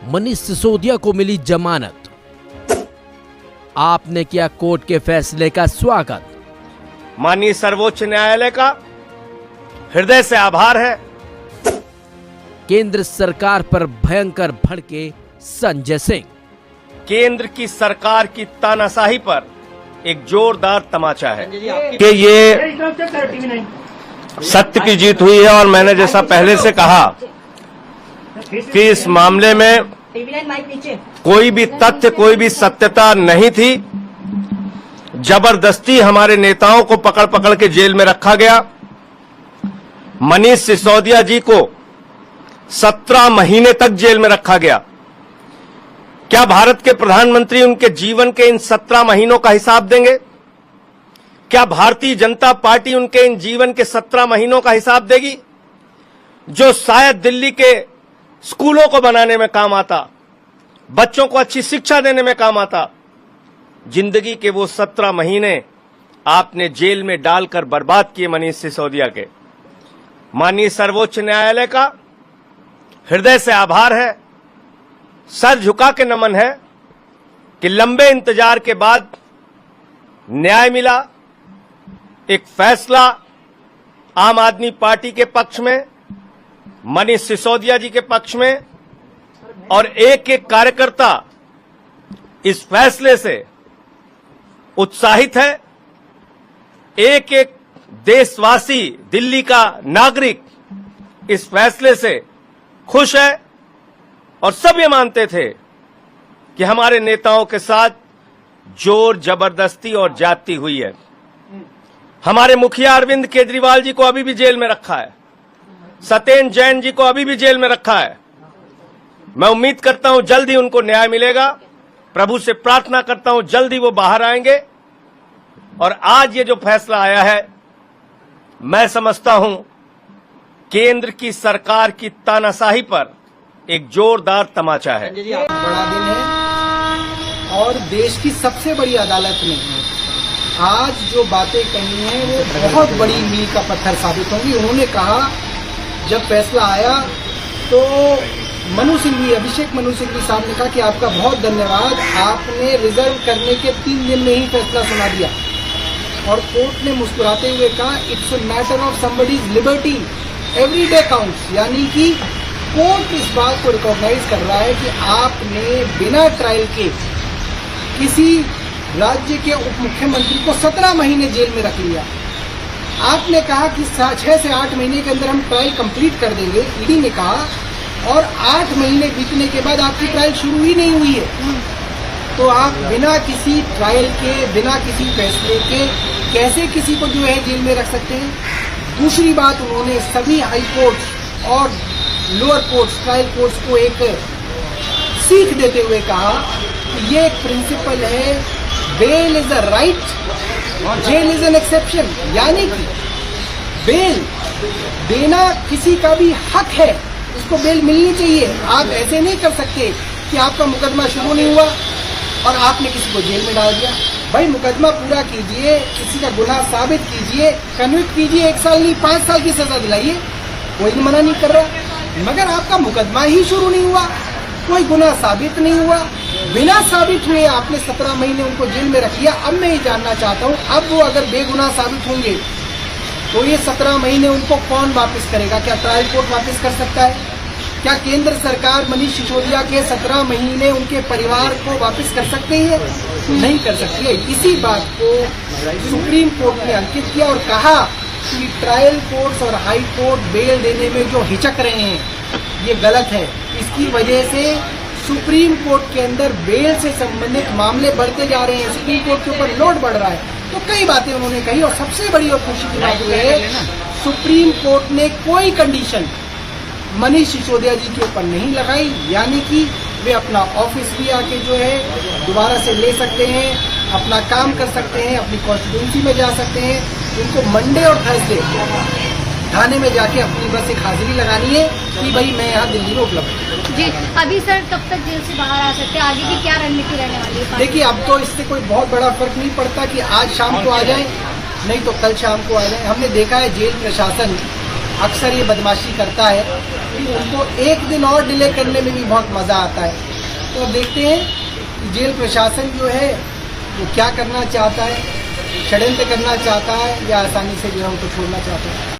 मनीष सिसोदिया को मिली जमानत। आपने किया कोर्ट के फैसले का स्वागत। माननीय सर्वोच्च न्यायालय का हृदय से आभार है। केंद्र सरकार पर भयंकर भड़के संजय सिंह। केंद्र की सरकार की तानाशाही पर एक जोरदार तमाचा है कि ये सत्य की जीत हुई है और मैंने जैसा पहले से कहा कि इस मामले में कोई भी तथ्य, कोई भी सत्यता नहीं थी। जबरदस्ती हमारे नेताओं को पकड़ पकड़ के जेल में रखा गया। मनीष सिसोदिया जी को 17 महीने तक जेल में रखा गया। क्या भारत के प्रधानमंत्री उनके जीवन के इन 17 महीनों का हिसाब देंगे? क्या भारतीय जनता पार्टी उनके इन जीवन के 17 महीनों का हिसाब देगी, जो शायद दिल्ली के स्कूलों को बनाने में काम आता, बच्चों को अच्छी शिक्षा देने में काम आता? जिंदगी के वो 17 महीने आपने जेल में डालकर बर्बाद किए मनीष सिसोदिया के। माननीय सर्वोच्च न्यायालय का हृदय से आभार है, सर झुका के नमन है कि लंबे इंतजार के बाद न्याय मिला। एक फैसला आम आदमी पार्टी के पक्ष में, मनीष सिसोदिया जी के पक्ष में, और एक एक कार्यकर्ता इस फैसले से उत्साहित है। एक एक देशवासी, दिल्ली का नागरिक इस फैसले से खुश है और सब ये मानते थे कि हमारे नेताओं के साथ जोर जबरदस्ती और ज्यादती हुई है। हमारे मुखिया अरविंद केजरीवाल जी को अभी भी जेल में रखा है। सत्येंद्र जैन जी को अभी भी जेल में रखा है। मैं उम्मीद करता हूं जल्द ही उनको न्याय मिलेगा। प्रभु से प्रार्थना करता हूं जल्द ही वो बाहर आएंगे। और आज ये जो फैसला आया है, मैं समझता हूं केंद्र की सरकार की तानाशाही पर एक जोरदार तमाचा है। बड़ा दिन है और देश की सबसे बड़ी अदालत ने आज जो बातें कही हैं वो बहुत बड़ी मील का पत्थर साबित होंगी। उन्होंने कहा, जब फैसला आया तो अभिषेक मनु सिंघवी साहब ने कहा कि आपका बहुत धन्यवाद, आपने रिजर्व करने के 3 दिन में ही फैसला सुना दिया। और कोर्ट ने मुस्कुराते हुए कहा, it's a matter of somebody's liberty, every day counts. यानी कि कोर्ट इस बात को रिकॉग्नाइज कर रहा है कि आपने बिना ट्रायल के किसी राज्य के उप मुख्यमंत्री को 17 महीने जेल में रख लिया। आपने कहा कि 6 से 8 महीने के अंदर हम ट्रायल कंप्लीट कर देंगे, ईडी ने कहा, और 8 महीने बीतने के बाद आपकी ट्रायल शुरू ही नहीं हुई है। तो आप बिना किसी ट्रायल के, बिना किसी फैसले के कैसे किसी को जो है जेल में रख सकते हैं? दूसरी बात, उन्होंने सभी हाई कोर्ट्स और लोअर कोर्ट्स, ट्रायल कोर्ट्स को एक सीख देते हुए कहा कि ये एक प्रिंसिपल है, bail is a right, jail is an exception. यानी कि बेल देना किसी का भी हक है, उसको बेल मिलनी चाहिए। आप ऐसे नहीं कर सकते कि आपका मुकदमा शुरू नहीं हुआ और आपने किसी को जेल में डाल दिया। भाई, मुकदमा पूरा कीजिए, किसी का गुनाह साबित कीजिए, कन्विक्ट कीजिए, 1 साल नहीं 5 साल की सजा दिलाइए, कोई मना नहीं कर रहा। मगर आपका मुकदमा ही शुरू नहीं हुआ, कोई गुनाह साबित नहीं हुआ, बिना साबित हुए आपने 17 महीने उनको जेल में रख लिया। अब मैं ये जानना चाहता हूँ, अब वो अगर बेगुनाह साबित होंगे तो ये 17 महीने उनको कौन वापस करेगा? क्या ट्रायल कोर्ट वापस कर सकता है? क्या केंद्र सरकार मनीष सिसोदिया के 17 महीने उनके परिवार को वापस कर सकती है? नहीं कर सकती है। इसी बात को सुप्रीम कोर्ट ने अंकित किया और कहा कि ट्रायल कोर्ट्स और हाई कोर्ट बेल देने में जो हिचक रहे हैं ये गलत है। इसकी वजह से सुप्रीम कोर्ट के अंदर बेल से संबंधित मामले बढ़ते जा रहे हैं, सुप्रीम कोर्ट के ऊपर लोड बढ़ रहा है। तो कई बातें उन्होंने कही और सबसे बड़ी और खुशी की बात यह है, सुप्रीम कोर्ट ने कोई कंडीशन मनीष सिसोदिया जी के ऊपर नहीं लगाई। यानी कि वे अपना ऑफिस भी आके जो है दोबारा से ले सकते हैं, अपना काम कर सकते हैं, अपनी कॉन्स्टिट्यूंसी में जा सकते हैं। उनको मंडे और थर्सडे थाने में जाके अपनी बस एक हाजिरी लगानी है कि भाई मैं यहाँ दिल्ली में उपलब्ध हूँ। जी, अभी सर कब तक जेल से बाहर आ सकते हैं? आगे की क्या रणनीति रहने वाली है? देखिए, अब तो इससे कोई बहुत बड़ा फर्क नहीं पड़ता कि आज शाम को आ जाए, नहीं तो कल शाम को आ जाए। हमने देखा है जेल प्रशासन अक्सर ये बदमाशी करता है कि उनको एक दिन और डिले करने में भी बहुत मज़ा आता है। तो अब देखते हैं कि जेल प्रशासन जो है वो क्या करना चाहता है, षड्यंत्र करना चाहता है या आसानी से जो है उनको छोड़ना चाहता है।